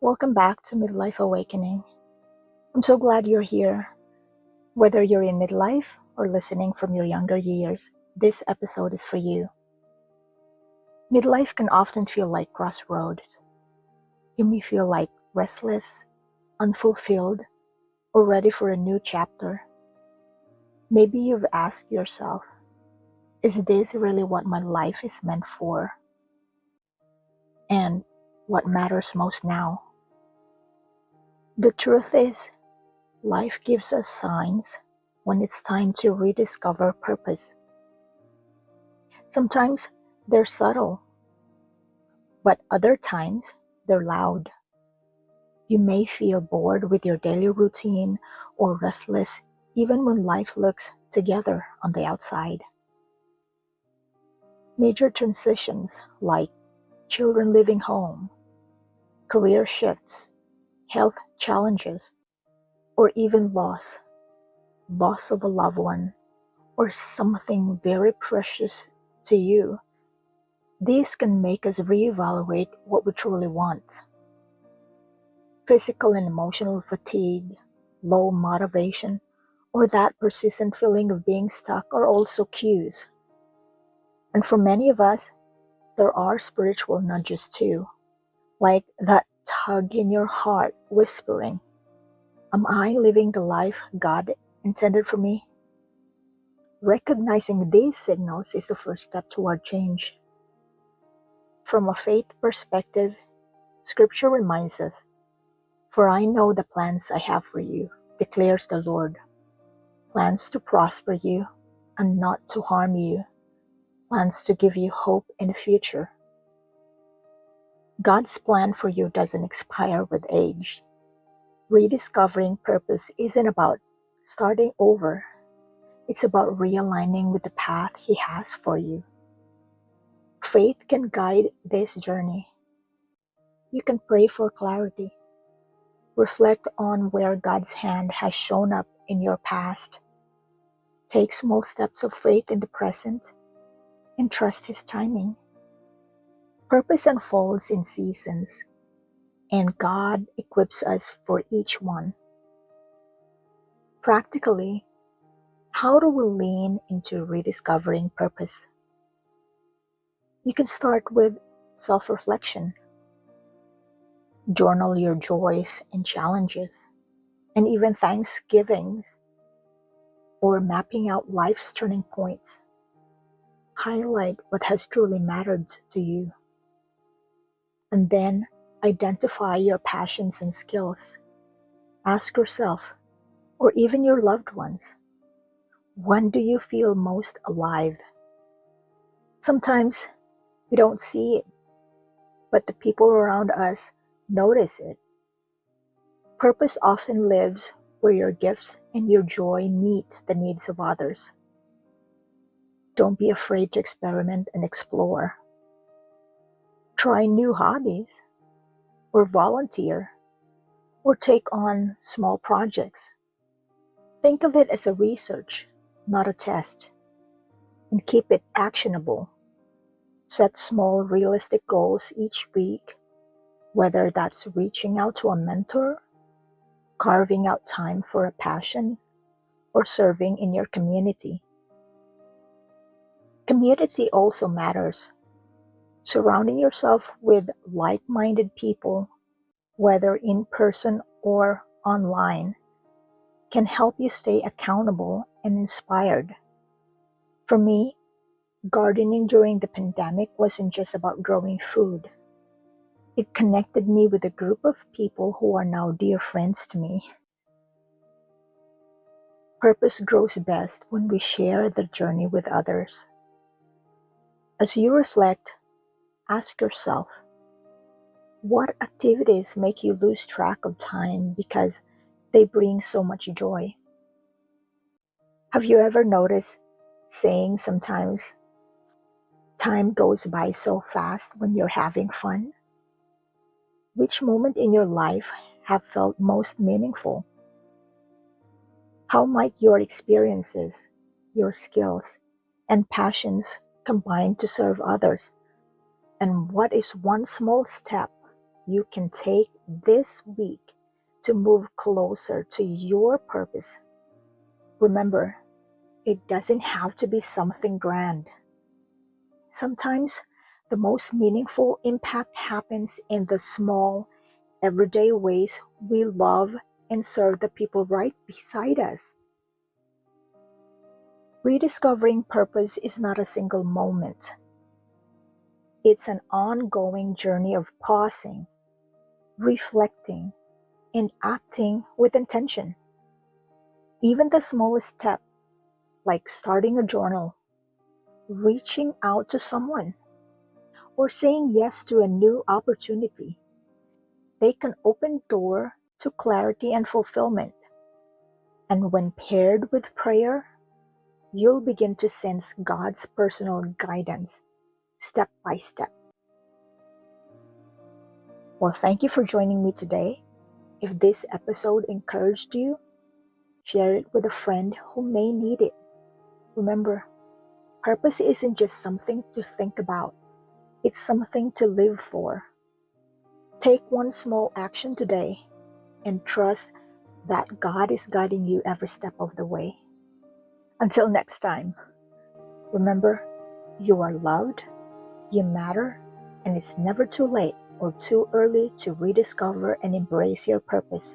Welcome back to Midlife Awakening. I'm so glad you're here. Whether you're in midlife or listening from your younger years, this episode is for you. Midlife can often feel like crossroads. You may feel like restless, unfulfilled, or ready for a new chapter. Maybe you've asked yourself, is this really what my life is meant for? And what matters most now? The truth is, life gives us signs when it's time to rediscover purpose. Sometimes they're subtle, but other times they're loud. You may feel bored with your daily routine or restless even when life looks together on the outside. Major transitions like children leaving home, career shifts, health challenges, or even loss of a loved one, or something very precious to you. These can make us reevaluate what we truly want. Physical and emotional fatigue, low motivation, or that persistent feeling of being stuck are also cues. And for many of us, there are spiritual nudges too, like that tug in your heart whispering, am I living the life God intended for me? Recognizing these signals is the first step toward change. From a faith perspective, Scripture reminds us, for I know the plans I have for you, declares the Lord. Plans to prosper you and not to harm you. Plans to give you hope in the future. God's plan for you doesn't expire with age. Rediscovering purpose isn't about starting over. It's about realigning with the path He has for you. Faith can guide this journey. You can pray for clarity. Reflect on where God's hand has shown up in your past. Take small steps of faith in the present and trust His timing. Purpose unfolds in seasons, and God equips us for each one. Practically, how do we lean into rediscovering purpose? You can start with self-reflection. Journal your joys and challenges, and even thanksgivings, or mapping out life's turning points. Highlight what has truly mattered to you. And then identify your passions and skills. Ask yourself, or even your loved ones, when do you feel most alive? Sometimes we don't see it, but the people around us notice it. Purpose often lives where your gifts and your joy meet the needs of others. Don't be afraid to experiment and explore. Try new hobbies, or volunteer, or take on small projects. Think of it as a research, not a test, and keep it actionable. Set small, realistic goals each week, whether that's reaching out to a mentor, carving out time for a passion, or serving in your community. Community also matters. Surrounding yourself with like-minded people, whether in person or online, can help you stay accountable and inspired. For me, gardening during the pandemic wasn't just about growing food. It connected me with a group of people who are now dear friends to me. Purpose grows best when we share the journey with others. As you reflect, ask yourself, what activities make you lose track of time because they bring so much joy? Have you ever noticed saying sometimes time goes by so fast when you're having fun? Which moment in your life have felt most meaningful? How might your experiences, your skills, and passions combine to serve others? And what is one small step you can take this week to move closer to your purpose. Remember, it doesn't have to be something grand. Sometimes the most meaningful impact happens in the small, everyday ways we love and serve the people right beside us. Rediscovering purpose is not a single moment. It's an ongoing journey of pausing, reflecting, and acting with intention. Even the smallest step, like starting a journal, reaching out to someone, or saying yes to a new opportunity, they can open door to clarity and fulfillment. And when paired with prayer, you'll begin to sense God's personal guidance step by step. Well, thank you for joining me today. If this episode encouraged you, share it with a friend who may need it. Remember, purpose isn't just something to think about, it's something to live for. Take one small action today and trust that God is guiding you every step of the way. Until next time, remember, you are loved, you matter, and it's never too late or too early to rediscover and embrace your purpose.